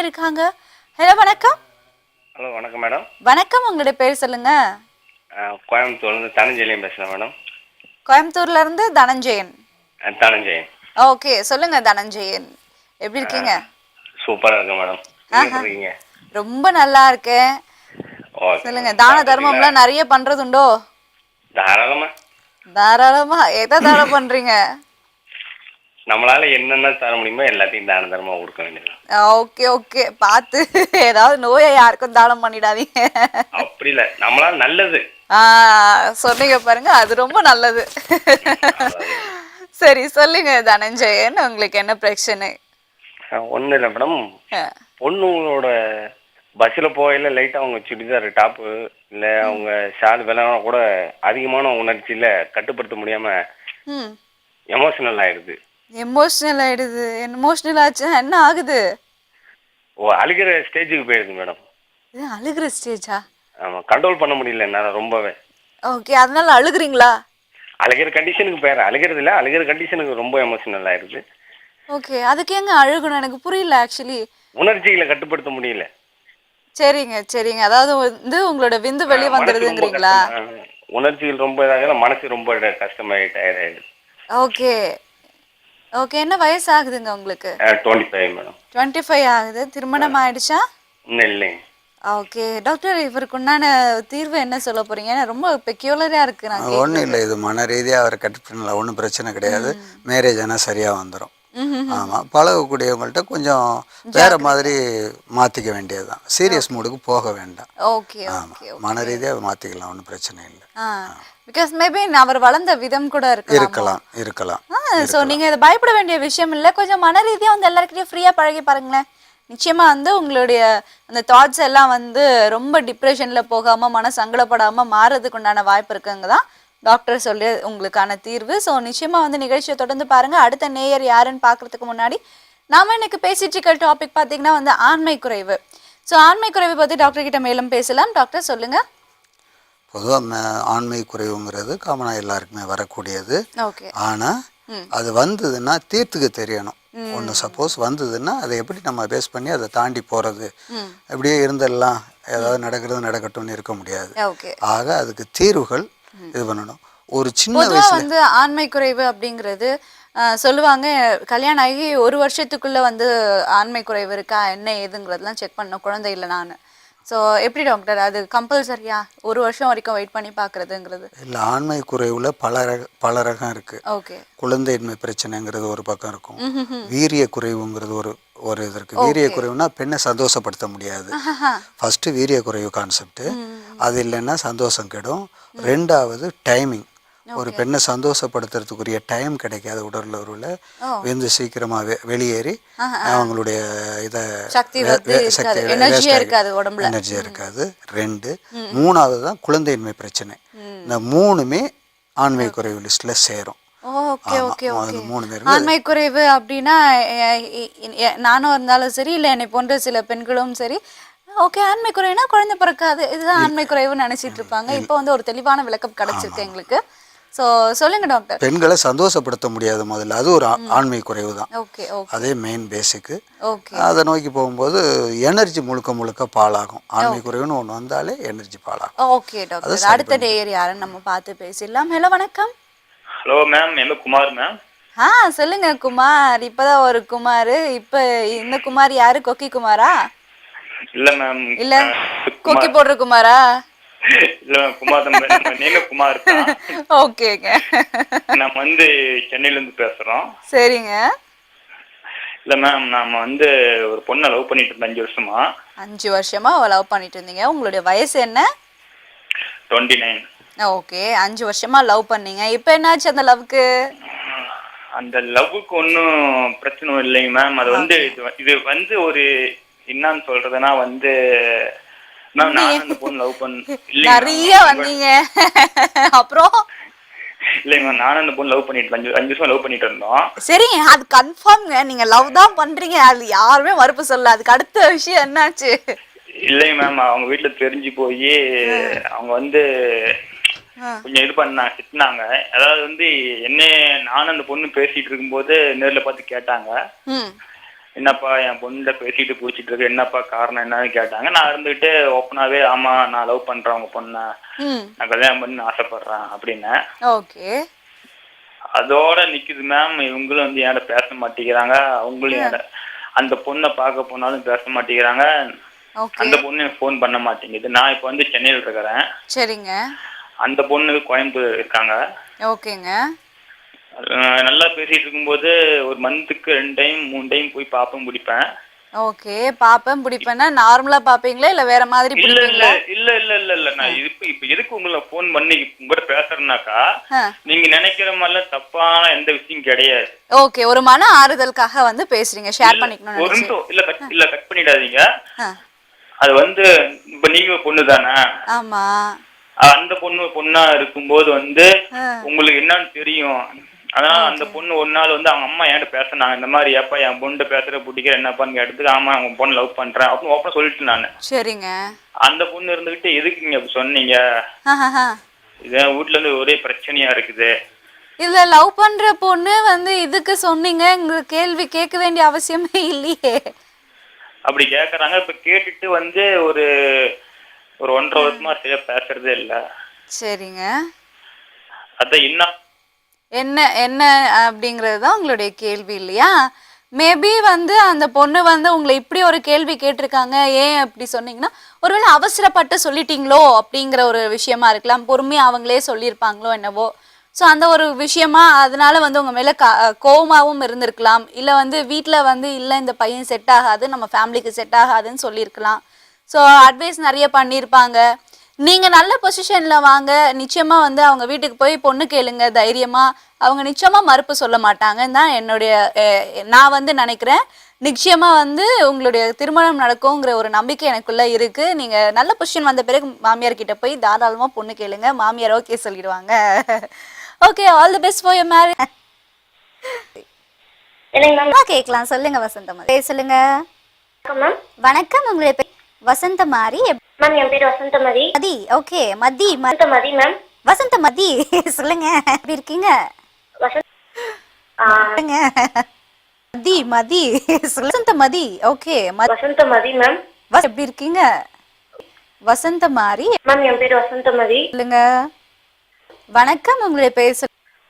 நேயர் இருக்காங்க. ஹலோ வணக்கம். ஹலோ வணக்கம் மேடம். வணக்கம், உங்களுடைய பேர் சொல்லுங்க. கோயம்புத்தூர்லேருந்து தனஞ்செழியன் பேசுகிறேன் மேடம். கோயம்புத்தூர்ல இருந்து தனஞ்சயன். தனஞ்செழியன். ஓகே, சொல்லுங்க தனஞ்சயன். எப்படி இருக்கீங்க? சூப்பராக இருக்கு மேடம். நீங்கள் எப்படி இருக்கீங்க? ரொம்ப நல்லா இருக்கேன். ஓகே சொல்லுங்க, மேடம். தான சாப்பிட்டீங்களா? தர்மம்லாம் நிறைய பண்றது உண்டோ? தாராளமா. தாராளமா. எதை தானம் பண்றீங்க? நம்மளால என்னென்ன தர முடியுமோ எல்லாத்தையும் தான தர்மமாக கொடுக்க வேண்டியது. ஓகே ஓகே, பார்த்து ஏதாவது நோயை யாருக்கும் தானம் பண்ணிடாதீங்க. அப்படி இல்லை, நம்மளால நல்லது. சொன்னீங்க பாருங்க, அது ரொம்ப நல்லது. சரி சொல்லுங்க தனஞ்சயன், உங்களுக்கு என்ன பிரச்சனை? ஒன்றும் இல்லை மேடம். பொண்ணுங்களோட பஸ்ஸில் போகையில் லைட்டாக அவங்க சுடிதார் டாப்பு இல்லை அவங்க ஷால் விலனா கூட அதிகமான உணர்ச்சியில் கட்டுப்படுத்த முடியாமல் எமோஷனல் ஆயிடுது. எமோஷனல் ஆயிடுது? எமோஷனல் ஆச்சுன்னா என்ன ஆகுது? அழுகிற ஸ்டேஜுக்கு போயிடுது மேடம். இது அழுகிற ஸ்டேஜா? ஆமாம், கண்ட்ரோல் பண்ண முடியல என்னால் ரொம்பவே. ஓகே, அதனால அழுகுறீங்களா? அழுகிற கண்டிஷனுக்கு பேர் அழுகிறது இல்லை, அழுகிற கண்டிஷனுக்கு ரொம்ப எமோஷனல் ஆயிடுது. ஓகே, அதுக்கு எங்க அழுகணும்? எனக்கு புரியல ஆக்சுவலி. உணர்ச்சிகளை கட்டுப்படுத்த முடியல. சரிங்க சரிங்க, அதாவது வந்து உங்களோட விந்து வெளியே வந்துடுதுங்கிறீங்களா? உணர்ச்சிகள் ரொம்ப இதாக மனசு ரொம்ப கஷ்டமாயிட்டு. ஓகே ஓகே, என்ன வயசு ஆகுதுங்க உங்களுக்கு? 25 மேடம். 25 ஆகுது. திருமணம் ஆயிடுச்சா? இன்னும் இல்லைங்க. ஓகே டாக்டர், இவருக்கு உண்டான தீர்வு என்ன சொல்ல போறீங்க? ரொம்ப பெக்யூலரா இருக்கு. நான் ஒன்றும் இல்லை, இது மன ரீதியாக அவர் கட் பண்ணல, ஒன்றும் பிரச்சனை கிடையாது. மேரேஜ் ஆனால் சரியாக வந்துடும். ஆமாம், பழகக்கூடியவங்கள்ட்ட கொஞ்சம் வேற மாதிரி மாற்றிக்க வேண்டியது தான். சீரியஸ் மூடுக்கு போக வேண்டாம். ஓகே ஆமாம், மன ரீதியாக மாற்றிக்கலாம், ஒன்றும் பிரச்சனை இல்லை. பிகாஸ் மேபி அவர் வளர்ந்த விதம் கூட இருக்கலாம் இருக்கலாம். ஸோ நீங்கள் இதை பயப்பட வேண்டிய விஷயம் இல்லை. கொஞ்சம் மன ரீதியாக வந்து எல்லாருக்கிட்டையும் ஃப்ரீயாக பழகி பாருங்களேன். நிச்சயமாக வந்து உங்களுடைய அந்த தாட்ஸ் எல்லாம் வந்து ரொம்ப டிப்ரெஷனில் போகாமல் மன சங்கடப்படாமல் மாறுறதுக்கு உண்டான வாய்ப்பு இருக்குங்க தான் டாக்டர் சொல்லி உங்களுக்கான தீர்வு. ஸோ நிச்சயமாக வந்து நிகழ்ச்சியை தொடர்ந்து பாருங்கள். அடுத்த நேயர் யாருன்னு பார்க்குறதுக்கு முன்னாடி நாம் இன்னைக்கு பேசிட்டு இருக்க டாபிக் பார்த்தீங்கன்னா வந்து ஆண்மை குறைவு. ஸோ ஆண்மை குறைவு பற்றி டாக்டர் கிட்ட மேலும் பேசலாம். டாக்டர் சொல்லுங்கள். பொதுவாக ஆண்மை குறைவுங்கிறது காமனாக எல்லாருக்குமே வரக்கூடியது. ஓகே, ஆனால் அது வந்ததுன்னா தீர்த்துக்க தெரியணும். ஒன்று சப்போஸ் வந்ததுன்னா அதை எப்படி நம்ம பேஸ் பண்ணி அதை தாண்டி போகிறது. அப்படியே இருந்தெல்லாம் ஏதாவது நடக்கிறது நடக்கட்டும்னு இருக்க முடியாது. ஆக அதுக்கு தீர்வுகள் இது பண்ணணும். ஒரு சின்ன வயசுல வந்து ஆண்மை குறைவு அப்படிங்கிறது சொல்லுவாங்க, கல்யாணம் ஆகி 1 வருஷத்துக்குள்ள வந்து ஆண்மை குறைவு இருக்கா என்ன ஏதுங்கிறதுலாம் செக் பண்ணணும் குழந்தை இல்லை நான். ஸோ எப்படி டாக்டர், அது கம்பல்சரியா 1 வருஷம் வரைக்கும் வெயிட் பண்ணி பார்க்குறதுங்கிறது? இல்லை, ஆண்மை குறைவில் பல ரகம் இருக்குது. ஓகே, குழந்தையின்மை பிரச்சனைங்கிறது ஒரு பக்கம் இருக்கும். வீரிய குறைவுங்கிறது ஒரு இது இருக்குது. வீரிய குறைவுனா பெண்ணை சந்தோஷப்படுத்த முடியாது. ஃபஸ்ட்டு வீரிய குறைவு கான்செப்ட். அது இல்லைன்னா சந்தோஷம் கெடும். ரெண்டாவது டைமிங். ஒரு பெண்ணை சந்தோஷப்படுத்துறதுக்குரிய டைம் கிடைக்காது. உடல் உறவில் வெந்து சீக்கிரமாக வெளியேறி அவங்களுடைய இதை எனர்ஜியாக இருக்காது. 2 3வது தான் குழந்தையின்மை பிரச்சனை. இந்த 3மே ஆண்மை குறைவு லிஸ்ட்ல சேரும். Okay okay okay. ஆண்மை குறைவு அப்படின்னா நானும் இருந்தாலும் சரி, இல்லை என்னை போன்ற சில பெண்களும் சரி, ஓகே ஆண்மை குறைவுனா குழந்தை பிறக்காது, இதுதான் ஆண்மை குறைவுன்னு நினைச்சிட்டு இருப்பாங்க. இப்போ வந்து ஒரு தெளிவான விளக்கம் கிடைச்சிருக்கு எங்களுக்கு. ஸோ சொல்லுங்க டாக்டர். பெண்களை சந்தோஷப்படுத்த முடியாது முதல்ல, அது ஒரு ஆண்மை குறைவு தான். ஓகே, அதே மெயின் பேசிக்கு. ஓகே, அதை நோக்கி போகும்போது எனர்ஜி முழுக்க பாலாகும். ஆண்மை குறைவுன்னு ஒன்று வந்தாலே எனர்ஜி பாலாகும். ஓகே டாக்டர், அடுத்த டேயர் யாருன்னு நம்ம பார்த்து பேசிடலாம். ஹலோ வணக்கம். ஹலோ மேம், என்ன குமார் மேம்? சொல்லுங்க குமார். இப்பதான் ஒரு குமார். இப்ப இந்த குமார் யாரு? கொக்கி குமாரா? இல்ல மேம். இல்ல கொக்கி போடுற குமாரா? இல்ல குமார் நீங்க குமார் தான். ஓகேங்க, நம்ம வந்து சென்னையில இருந்து பேசுறோம். சரிங்க. இல்ல மேம், நாம வந்து ஒரு பொண்ணை லவ் பண்ணிட்டு இருந்தோம் 5 வருஷமா. 5 வருஷமா லவ் பண்ணிட்டு இருந்தீங்க. உங்களுடைய வயசு என்ன? 29. ஓகே, 5 வருஷமா லவ் பண்ணீங்க. இப்போ என்னாச்சு அந்த லவ்க்கு? அந்த லவ்வுக்கு ஒன்றும் பிரச்சனை இல்லைங்க மேம். அது வந்து இது வந்து ஒரு என்னன்னு சொல்றதுன்னா வந்து மேம், நான் அந்த பொண்ணு லவ் பண்ண நிறைய வந்தீங்க அப்புறம் இல்லைங்க மேம், நானும் அந்த பொண்ணு லவ் பண்ணிட்டு 5 வருஷம் லவ் பண்ணிட்டு இருந்தோம். சரிங்க, அது கன்ஃபார்ம்ங்க. நீங்க லவ் தான் பண்றீங்க, அது யாருமே மறுப்பு சொல்ல. அதுக்கு அடுத்த விஷயம் என்னாச்சு? இல்லைங்க மேம், அவங்க வீட்டுல தெரிஞ்சு போய் அவங்க வந்து கொஞ்சம் இது திட்டினாங்க. அதாவது வந்து என்ன நானும் அந்த பொண்ணு பேசிட்டு இருக்கும்போது நேர்ல பார்த்து கேட்டாங்க. என்னப்பா என் பொண்ணு பேசிட்டு பிடிச்சிட்டு இருக்கு, என்னப்பா காரணம் என்னன்னு கேட்டாங்க. நான் இருந்துகிட்டு ஓப்பனாவே ஆமா நான் லவ் பண்றேன் உங்க பொண்ண, நான் கல்யாணம் பண்ணி ஆசைப்படுறேன் அப்படின்னு. ஓகே. அதோட நிக்குது மேம். இவங்களும் வந்து என்கிட்ட பேச மாட்டேங்கிறாங்க, அவங்களும் அந்த பொண்ணை பார்க்க போனாலும் பேச மாட்டேங்கிறாங்க. அந்த பொண்ணு எனக்கு ஃபோன் பண்ண மாட்டேங்குது. நான் இப்போ வந்து சென்னையில் இருக்கிறேன். சரிங்க. அந்த பொண்ணு கோயம்புத்தூர் இருக்காங்க. ஓகேங்க. நல்லா பேசிட்டு இருக்கும்போது ஒரு மந்த்துக்கு 2 டைம் 3 டைம் போய் பாப்பேன் பிடிப்பேன். ஓகே. பாப்பேன் பிடிப்பேன்னா நார்மலா பாப்பீங்களா இல்ல வேற மாதிரி பிடிப்பீங்களா? இல்ல நான் இப்ப எதுக்கு உங்களுக்கு ஃபோன் பண்ணி உங்ககிட்ட பேசுறேன்னாக்கா, நீங்க நினைக்கிற மாதிரிலாம் தப்பான எந்த விஷயம் கிடையாது. ஓகே. ஒரு மன ஆறுதலுக்காக வந்து பேசுறீங்க, ஷேர் பண்ணிக்கணும்னு ஒரு நினைச்சேன். நிமிஷம் இல்ல கட் பண்ணிடாதீங்க. அது வந்து இப்ப நீங்க பொண்ணு தானே? ஆமா. அந்த பொண்ணா இருக்கும்போது வந்து உங்களுக்கு என்னன்னு தெரியும். ஆனா அந்த பொண்ணு ஒரு நாள் வந்து அவங்க அம்மா என்கிட்ட பேசினாங்க, இந்த மாதிரி ஏப்பா என் பொண்ணு பேசுற பிடிக்கிற என்னப்பான்னு கேட்டதுக்கு, ஆமா அவங்க பொண்ணு லவ் பண்றேன் அப்படின்னு ஓப்பனா சொல்லிட்டு நானு. சரிங்க. அந்த பொண்ணு இருந்துகிட்டு எதுக்கு நீங்க அப்படி சொன்னீங்க, இது வீட்டுல இருந்து ஒரே பிரச்சனையா இருக்குது. இல்ல லவ் பண்ற பொண்ணு வந்து இதுக்கு சொன்னீங்க, உங்களுக்கு கேள்வி கேட்க வேண்டிய அவசியமே இல்லையே. அப்படி கேக்குறாங்க. இப்ப கேட்டுட்டு வந்து ஒரு 1.5 வருஷமா சரியா பேசுறதே இல்ல. சரிங்க. அதான் என்ன என்ன அப்படிங்கிறது தான் உங்களுடைய கேள்வி இல்லையா? மேபி வந்து அந்த பொண்ணு வந்து உங்களை இப்படி ஒரு கேள்வி கேட்டிருக்காங்க, ஏன் அப்படி சொன்னீங்கன்னா ஒருவேளை அவசரப்பட்டு சொல்லிட்டீங்களோ அப்படிங்கிற ஒரு விஷயமா இருக்கலாம், பொறுமையாக அவங்களே சொல்லியிருப்பாங்களோ என்னவோ. ஸோ அந்த ஒரு விஷயமா அதனால வந்து உங்கள் மேலே கோவமாகவும் இருந்திருக்கலாம். இல்லை வந்து வீட்டில் வந்து இல்லை இந்த பையன் செட் ஆகாது, நம்ம ஃபேமிலிக்கு செட் ஆகாதுன்னு சொல்லியிருக்கலாம். ஸோ அட்வைஸ் நிறைய பண்ணியிருப்பாங்க. நீங்கள் நல்ல பொசிஷனில் வாங்க, நிச்சயமாக வந்து அவங்க வீட்டுக்கு போய் பொண்ணு கேளுங்க தைரியமாக, அவங்க நிச்சயமாக மறுப்பு சொல்ல மாட்டாங்கன்னு தான் என்னுடைய நான் வந்து நினைக்கிறேன். நிச்சயமாக வந்து உங்களுடைய திருமணம் நடக்குங்கிற ஒரு நம்பிக்கை எனக்குள்ளே இருக்குது. நீங்கள் நல்ல பொசிஷன் வந்த பிறகு மாமியார்கிட்ட போய் தாராளமாக பொண்ணு கேளுங்க, மாமியார் ஓகே சொல்லிடுவாங்க. Okay, all the best for your marriage. கேட்கலாம், சொல்லுங்க வசந்தமாரி. சொல்லுங்க. வணக்கம், உங்களுடைய பேர் வசந்தமாரி மேம். என் பேர் வசந்தமதி. மதி. ஓகே, மதி. வசந்தமதி மேம். வசந்தமதி சொல்லுங்க, எப்படி இருக்கீங்க? மதி மதி வசந்தமதி. Okay, Vasanthamathi ma'am. எப்படி இருக்கீங்க? வசந்தமாரி மேம். என் பேர் வசந்தமதி. சொல்லுங்க. வணக்கம், உங்களுடைய பேர்